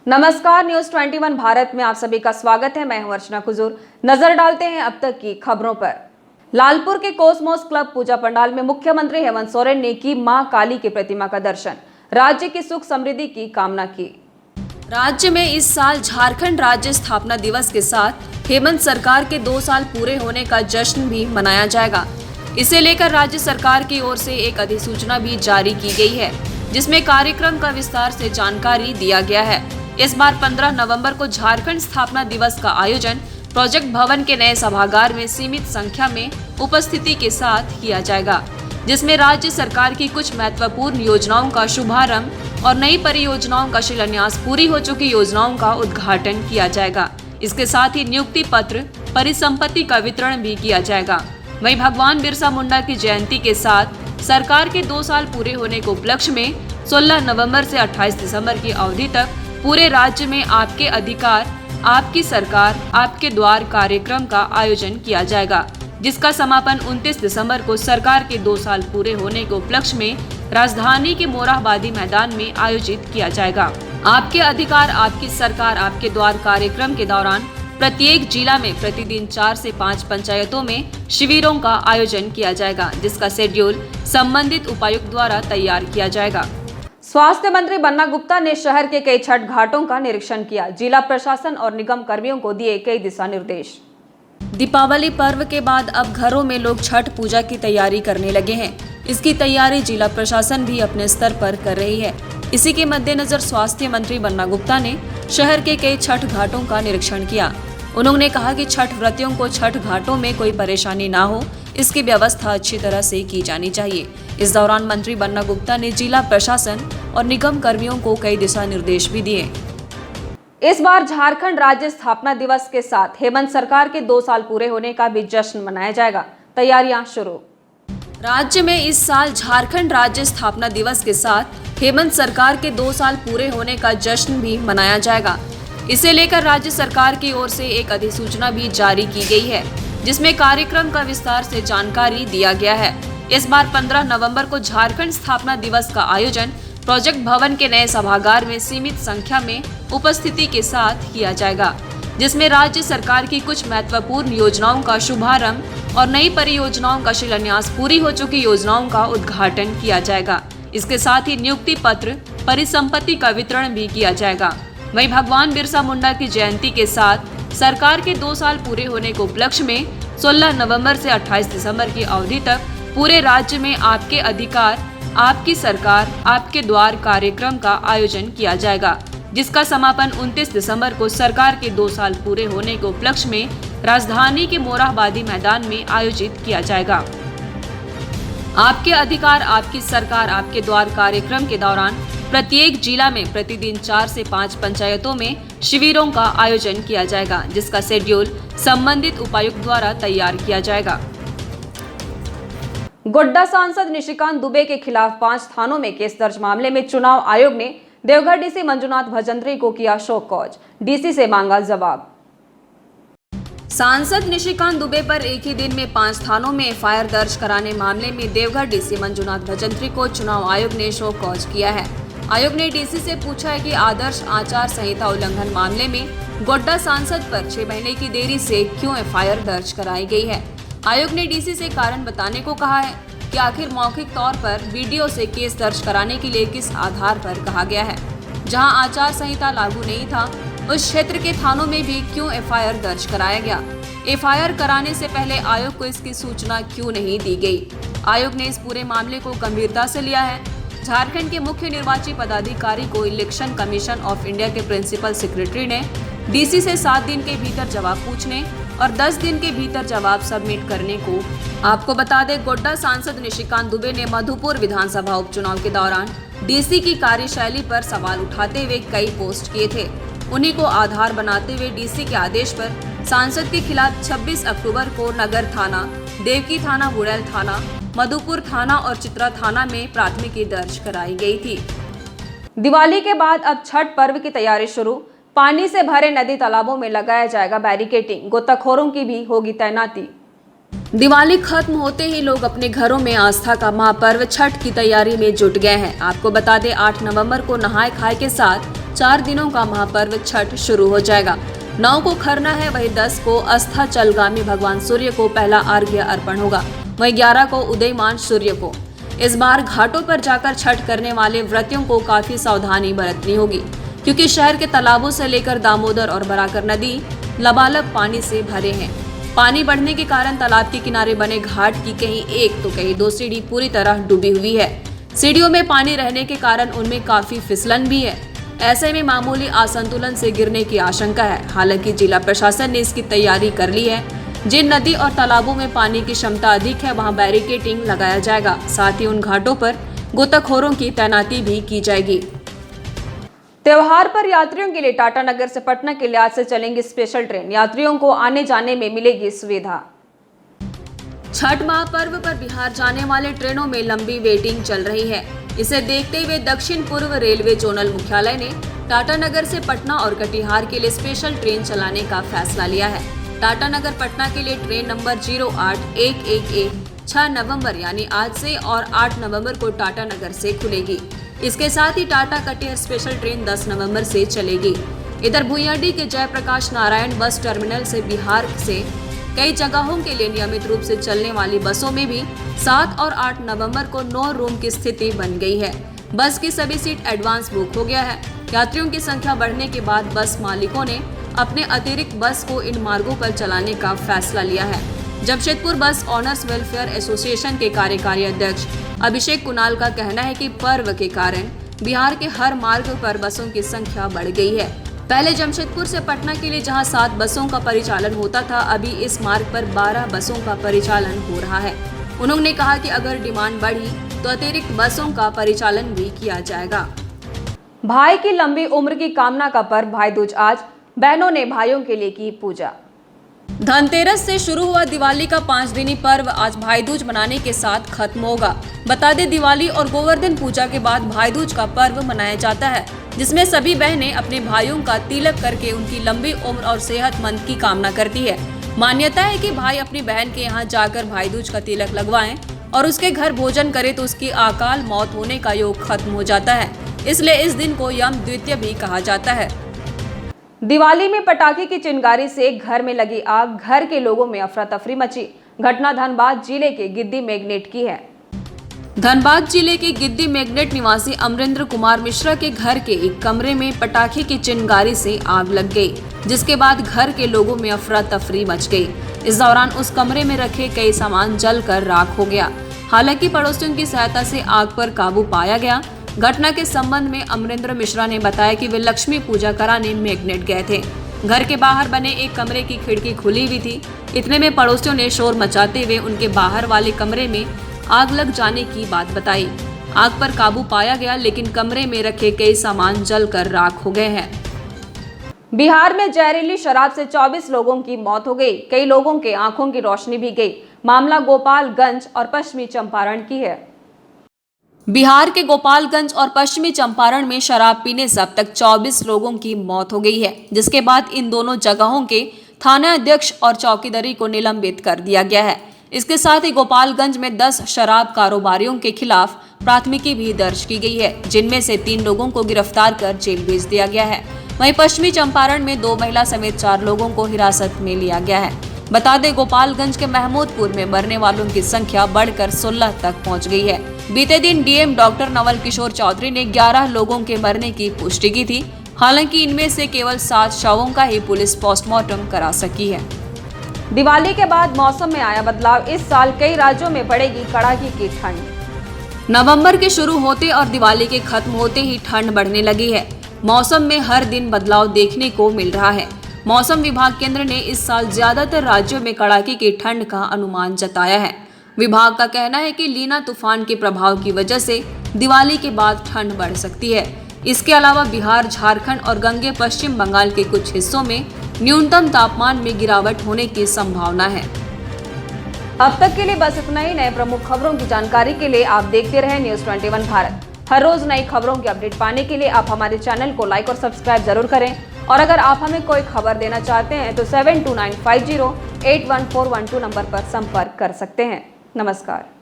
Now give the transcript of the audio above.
नमस्कार, न्यूज 21 भारत में आप सभी का स्वागत है। मैं हूं अर्चना कुजूर। नजर डालते हैं अब तक की खबरों पर। लालपुर के कोसमोस क्लब पूजा पंडाल में मुख्यमंत्री हेमंत सोरेन ने की मां काली की प्रतिमा का दर्शन, राज्य की सुख समृद्धि की कामना की। राज्य में इस साल झारखंड राज्य स्थापना दिवस के साथ हेमंत सरकार के 2 साल पूरे होने का जश्न भी मनाया जाएगा। इसे लेकर राज्य सरकार की ओर से एक अधिसूचना भी जारी की गई है, जिसमें कार्यक्रम का विस्तार से जानकारी दिया गया है। इस बार 15 नवंबर को झारखंड स्थापना दिवस का आयोजन प्रोजेक्ट भवन के नए सभागार में सीमित संख्या में उपस्थिति के साथ किया जाएगा, जिसमें राज्य सरकार की कुछ महत्वपूर्ण योजनाओं का शुभारंभ और नई परियोजनाओं का शिलान्यास, पूरी हो चुकी योजनाओं का उद्घाटन किया जाएगा। इसके साथ ही नियुक्ति पत्र, परिसंपत्ति का वितरण भी किया जाएगा। वहीं भगवान बिरसा मुंडा की जयंती के साथ सरकार के 2 साल पूरे होने के उपलक्ष्य में 16 नवंबर से 28 दिसंबर की अवधि तक पूरे राज्य में आपके अधिकार, आपकी सरकार, आपके द्वार कार्यक्रम का आयोजन किया जाएगा, जिसका समापन 29 दिसंबर को सरकार के 2 साल पूरे होने के उपलक्ष्य में राजधानी के मोरहाबादी मैदान में आयोजित किया जाएगा। आपके अधिकार, आपकी सरकार, आपके द्वार कार्यक्रम के दौरान प्रत्येक जिला में प्रतिदिन 4 से 5 पंचायतों में शिविरों का आयोजन किया जाएगा, जिसका शेड्यूल संबंधित उपायुक्त द्वारा तैयार किया जाएगा। स्वास्थ्य मंत्री बन्ना गुप्ता ने शहर के कई छठ घाटों का निरीक्षण किया। जिला प्रशासन और निगम कर्मियों को दिए कई दिशा निर्देश। दीपावली पर्व के बाद अब घरों में लोग छठ पूजा की तैयारी करने लगे हैं। इसकी तैयारी जिला प्रशासन भी अपने स्तर पर कर रही है। इसी के मद्देनजर स्वास्थ्य मंत्री बन्ना गुप्ता ने शहर के कई छठ घाटों का निरीक्षण किया। उन्होंने कहा कि छठ व्रतियों को छठ घाटों में कोई परेशानी ना हो, इसकी व्यवस्था अच्छी तरह से की जानी चाहिए। इस दौरान मंत्री बन्ना गुप्ता ने जिला प्रशासन और निगम कर्मियों को कई दिशा निर्देश भी दिए। इस बार झारखंड राज्य स्थापना दिवस के साथ हेमंत सरकार के 2 साल पूरे होने का भी जश्न मनाया जाएगा। तैयारियां शुरू। राज्य में इस साल झारखंड राज्य स्थापना दिवस के साथ हेमंत सरकार के 2 साल पूरे होने का जश्न भी मनाया जाएगा। इसे लेकर राज्य सरकार की ओर से एक अधिसूचना भी जारी की गई है, जिसमें कार्यक्रम का विस्तार से जानकारी दिया गया है। इस बार 15 नवंबर को झारखंड स्थापना दिवस का आयोजन प्रोजेक्ट भवन के नए सभागार में सीमित संख्या में उपस्थिति के साथ किया जाएगा, जिसमें राज्य सरकार की कुछ महत्वपूर्ण योजनाओं का शुभारंभ और नई परियोजनाओं का शिलान्यास, पूरी हो चुकी योजनाओं का उद्घाटन किया जाएगा। इसके साथ ही नियुक्ति पत्र, परिसंपत्ति का वितरण भी किया जाएगा। वहीं भगवान बिरसा मुंडा की जयंती के साथ सरकार के 2 साल पूरे होने के उपलक्ष्य में 16 नवंबर से 28 दिसंबर की अवधि तक पूरे राज्य में आपके अधिकार, आपकी सरकार, आपके द्वार कार्यक्रम का आयोजन किया जाएगा, जिसका समापन 29 दिसंबर को सरकार के 2 साल पूरे होने के उपलक्ष्य में राजधानी के मोरहाबादी मैदान में आयोजित किया जाएगा। आपके अधिकार, आपकी सरकार, आपके द्वार कार्यक्रम के दौरान प्रत्येक जिला में प्रतिदिन 4 से 5 पंचायतों में शिविरों का आयोजन किया जाएगा, जिसका शेड्यूल संबंधित उपायुक्त द्वारा तैयार किया जाएगा। गोड्डा सांसद निशिकांत दुबे के खिलाफ 5 थानों में केस दर्ज मामले में चुनाव आयोग ने देवघर डीसी मंजुनाथ भजंत्री को किया शो कॉज, डीसी से मांगा जवाब। सांसद निशिकांत दुबे पर एक ही दिन में 5 थानों में एफआईआर दर्ज कराने मामले में देवघर डीसी मंजुनाथ भजंत्री को चुनाव आयोग ने शो कॉज किया है। आयोग ने डीसी से पूछा है कि आदर्श आचार संहिता उल्लंघन मामले में गोड्डा सांसद पर 6 महीने की देरी से क्यों एफआईआर दर्ज कराई गई है। आयोग ने डीसी से कारण बताने को कहा है कि आखिर मौखिक तौर पर वीडियो से केस दर्ज कराने के लिए किस आधार पर कहा गया है। जहां आचार संहिता लागू नहीं था, उस क्षेत्र के थानों में भी क्यों एफआईआर दर्ज कराया गया। एफआईआर कराने से पहले आयोग को इसकी सूचना क्यों नहीं दी गई। आयोग ने इस पूरे मामले को गंभीरता से लिया है। झारखंड के मुख्य निर्वाची पदाधिकारी को इलेक्शन कमीशन ऑफ इंडिया के प्रिंसिपल सेक्रेटरी ने डीसी से 7 दिन के भीतर जवाब पूछने और 10 दिन के भीतर जवाब सबमिट करने को। आपको बता दें, गोड्डा सांसद निशिकांत दुबे ने मधुपुर विधानसभा उपचुनाव के दौरान डीसी की कार्यशैली पर सवाल उठाते हुए कई पोस्ट किए थे। उन्हीं को आधार बनाते हुए डीसी के आदेश पर सांसद के खिलाफ 26 अक्टूबर को नगर थाना, देवकी थाना, बुड़ैल थाना, मधुपुर थाना और चित्रा थाना में प्राथमिकी दर्ज कराई गई थी। दिवाली के बाद अब छठ पर्व की तैयारी शुरू। पानी से भरे नदी तालाबों में लगाया जाएगा बैरिकेडिंग, गोताखोरों की भी होगी तैनाती। दिवाली खत्म होते ही लोग अपने घरों में आस्था का महापर्व छठ की तैयारी में जुट गए हैं। आपको बता दें, 8 नवंबर को नहाय खाए के साथ 4 दिनों का महापर्व छठ शुरू हो जाएगा। 9 को खरना है, वही 10 को अस्ताचलगामी भगवान सूर्य को पहला अर्घ्य अर्पण होगा, वही 11 को उदयमान सूर्य को। इस बार घाटों पर जाकर छठ करने वाले व्रतियों को काफी सावधानी बरतनी होगी, क्योंकि शहर के तालाबों से लेकर दामोदर और बराकर नदी लबालब पानी से भरे हैं। पानी बढ़ने के कारण तालाब के किनारे बने घाट की कहीं एक तो कहीं दो सीढ़ी पूरी तरह डूबी हुई है। सीढ़ियों में पानी रहने के कारण उनमें काफी फिसलन भी है। ऐसे में मामूली असंतुलन से गिरने की आशंका है। हालांकि जिला प्रशासन ने इसकी तैयारी कर ली है। जिन नदी और तालाबों में पानी की क्षमता अधिक है वहां बैरिकेडिंग लगाया जाएगा। साथ ही उन घाटों पर गोताखोरों की तैनाती भी की जाएगी। त्योहार पर यात्रियों के लिए टाटानगर से पटना के लिए आज से चलेंगी स्पेशल ट्रेन। यात्रियों को आने जाने में मिलेगी सुविधा। छठ महापर्व पर बिहार जाने वाले ट्रेनों में लंबी वेटिंग चल रही है। इसे देखते हुए दक्षिण पूर्व रेलवे जोनल मुख्यालय ने टाटानगर से पटना और कटिहार के लिए स्पेशल ट्रेन चलाने का फैसला लिया है। टाटानगर पटना के लिए ट्रेन नंबर 08111 6 नवंबर यानी आज से और 8 नवंबर को टाटानगर से खुलेगी। इसके साथ ही टाटा कटिहार स्पेशल ट्रेन 10 नवंबर से चलेगी। इधर भुइयाडीह के जयप्रकाश नारायण बस टर्मिनल से बिहार से कई जगहों के लिए नियमित रूप से चलने वाली बसों में भी 7 और 8 नवंबर को 9 रूम की स्थिति बन गई है। बस की सभी सीट एडवांस बुक हो गया है। यात्रियों की संख्या बढ़ने के बाद बस मालिकों ने अपने अतिरिक्त बस को इन मार्गों पर चलाने का फैसला लिया है। जमशेदपुर बस ऑनर्स वेलफेयर एसोसिएशन के कार्यकारी अध्यक्ष अभिषेक कुणाल का कहना है कि पर्व के कारण बिहार के हर मार्ग पर बसों की संख्या बढ़ गई है। पहले जमशेदपुर से पटना के लिए जहां 7 बसों का परिचालन होता था, अभी इस मार्ग पर 12 बसों का परिचालन हो रहा है। उन्होंने कहा कि अगर डिमांड बढ़ी तो अतिरिक्त बसों का परिचालन भी किया जाएगा। भाई की लंबी उम्र की कामना का पर्व भाई दूज आज बहनों ने भाइयों के लिए की पूजा। धनतेरस से शुरू हुआ दिवाली का 5 दिनी पर्व आज भाई दूज मनाने के साथ खत्म होगा। बता दें, दिवाली और गोवर्धन पूजा के बाद भाई दूज का पर्व मनाया जाता है, जिसमें सभी बहनें अपने भाइयों का तिलक करके उनकी लंबी उम्र और सेहतमंद की कामना करती है। मान्यता है कि भाई अपनी बहन के यहाँ जाकर भाई दूज का तिलक लगवाएं और उसके घर भोजन करे तो उसकी अकाल मौत होने का योग खत्म हो जाता है। इसलिए इस दिन को यम द्वितीय भी कहा जाता है। दिवाली में पटाखे की चिंगारी से घर में लगी आग, घर के लोगों में अफरा तफरी मची। घटना धनबाद जिले के गिद्दी मैग्नेट की है। धनबाद जिले के गिद्दी मैग्नेट निवासी अमरेंद्र कुमार मिश्रा के घर के एक कमरे में पटाखे की चिंगारी से आग लग गई, जिसके बाद घर के लोगों में अफरा तफरी मच गई। इस दौरान उस कमरे में रखे कई सामान जलकर राख हो गया। हालांकि पड़ोसियों की सहायता से आग पर काबू पाया गया। घटना के संबंध में अमरेंद्र मिश्रा ने बताया कि वे लक्ष्मी पूजा कराने मैग्नेट गए थे। घर के बाहर बने एक कमरे की खिड़की खुली हुई थी। इतने में पड़ोसियों ने शोर मचाते हुए उनके बाहर वाले कमरे में आग लग जाने की बात बताई। आग पर काबू पाया गया, लेकिन कमरे में रखे कई सामान जलकर राख हो गए हैं। बिहार में जहरीली शराब से 24 लोगों की मौत हो गई। कई लोगों के आंखों की रोशनी भी गई। मामला गोपालगंज और पश्चिमी चंपारण की है। बिहार के गोपालगंज और पश्चिमी चंपारण में शराब पीने से अब तक 24 लोगों की मौत हो गई है, जिसके बाद इन दोनों जगहों के थाना अध्यक्ष और चौकीदारी को निलंबित कर दिया गया है। इसके साथ ही गोपालगंज में 10 शराब कारोबारियों के खिलाफ प्राथमिकी भी दर्ज की गई है, जिनमें से 3 लोगों को गिरफ्तार कर जेल भेज दिया गया है। वहीं पश्चिमी चंपारण में 2 महिला समेत 4 लोगों को हिरासत में लिया गया है। बता दें, गोपालगंज के महमूदपुर में मरने वालों की संख्या बढ़कर 16 तक पहुंच गई है। बीते दिन डीएम डॉक्टर नवल किशोर चौधरी ने 11 लोगों के मरने की पुष्टि की थी। हालांकि इनमें से केवल 7 शवों का ही पुलिस पोस्टमार्टम करा सकी है। दिवाली के बाद मौसम में आया बदलाव। इस साल कई राज्यों में पड़ेगी कड़ाके की ठंड। नवंबर के शुरू होते और दिवाली के खत्म होते ही ठंड बढ़ने लगी है। मौसम में हर दिन बदलाव देखने को मिल रहा है। मौसम विभाग केंद्र ने इस साल ज्यादातर राज्यों में कड़ाके की ठंड का अनुमान जताया है। विभाग का कहना है कि लीना तूफान के प्रभाव की वजह से दिवाली के बाद ठंड बढ़ सकती है। इसके अलावा बिहार, झारखंड और गंगे पश्चिम बंगाल के कुछ हिस्सों में न्यूनतम तापमान में गिरावट होने की संभावना है। अब तक के लिए बस इतना ही। नए प्रमुख खबरों की जानकारी के लिए आप देखते रहे News 21 भारत। हर रोज नई खबरों की अपडेट पाने के लिए आप हमारे चैनल को लाइक और सब्सक्राइब जरूर करें। और अगर आप हमें कोई खबर देना चाहते हैं तो 7295081412 नंबर पर संपर्क कर सकते हैं। नमस्कार।